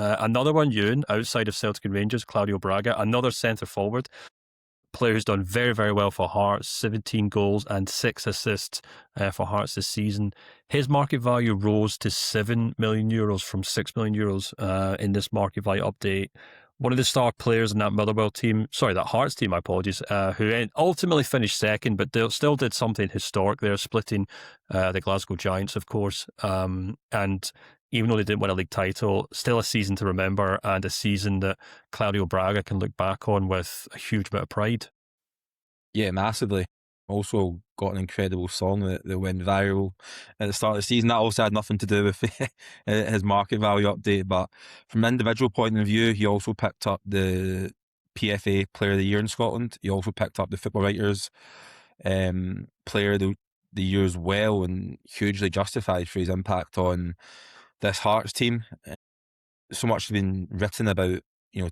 Another one, Ewan, outside of Celtic and Rangers, Claudio Braga, another centre forward, player who's done very, very well for Hearts, 17 goals and 6 assists for Hearts this season. His market value rose to €7 million from €6 million in this market value update. One of the star players in that that Hearts team, who ultimately finished second, but they still did something historic there, splitting the Glasgow Giants, of course. And even though they didn't win a league title, still a season to remember, and a season that Claudio Braga can look back on with a huge bit of pride. Yeah, massively. Also got an incredible song that went viral at the start of the season. That also had nothing to do with his market value update, but from an individual point of view, he also picked up the PFA Player of the Year in Scotland. He also picked up the Football Writers Player of the Year as well, and hugely justified for his impact on this Hearts team. So much has been written about,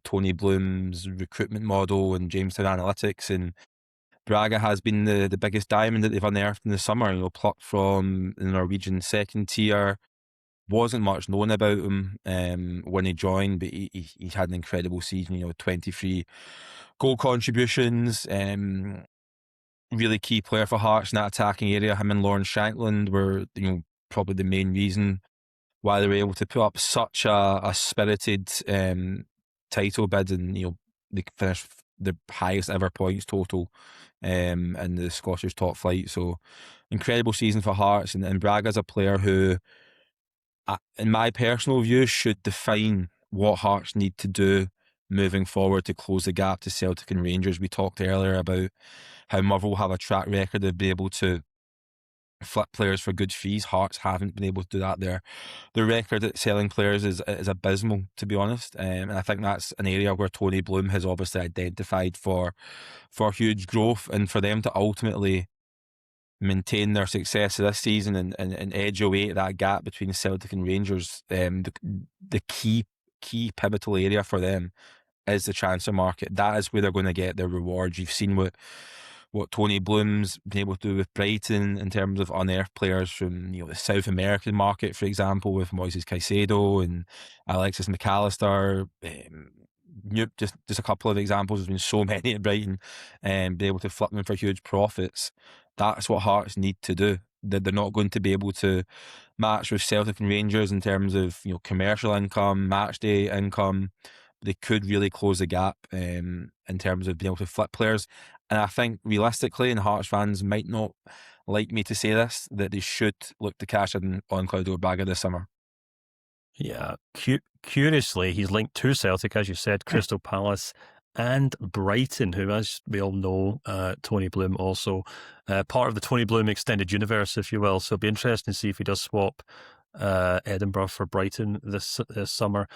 Tony Bloom's recruitment model and Jamestown Analytics, and Braga has been the biggest diamond that they've unearthed in the summer, plucked from the Norwegian second tier. Wasn't much known about him when he joined, but he had an incredible season, 23 goal contributions, really key player for Hearts in that attacking area. Him and Lawrence Shankland were, probably the main reason why they were able to put up such a spirited title bid, and they finished the highest ever points total in the Scottish top flight. So incredible season for Hearts, and Braga's a player who, in my personal view, should define what Hearts need to do moving forward to close the gap to Celtic and Rangers. We talked earlier about how Motherwell have a track record of being able to flip players for good fees. Hearts haven't been able to do that there. The record at selling players is abysmal, to be honest, and I think that's an area where Tony Bloom has obviously identified for huge growth, and for them to ultimately maintain their success this season and edge away at that gap between Celtic and Rangers. The key pivotal area for them is the transfer market. That is where they're going to get their rewards. You've seen what Tony Bloom's been able to do with Brighton in terms of unearthed players from the South American market, for example, with Moises Caicedo and Alexis McAllister. Just a couple of examples. There's been so many at Brighton, and be able to flip them for huge profits. That's what Hearts need to do. They're not going to be able to match with Celtic and Rangers in terms of commercial income, match day income. They could really close the gap in terms of being able to flip players. And I think realistically, and Hearts fans might not like me to say this, that they should look to cash in on Claudio Braga this summer. Yeah, curiously, he's linked to Celtic, as you said, Crystal Palace and Brighton, who, as we all know, Tony Bloom also part of the Tony Bloom extended universe, if you will. So it'll be interesting to see if he does swap Edinburgh for Brighton this summer.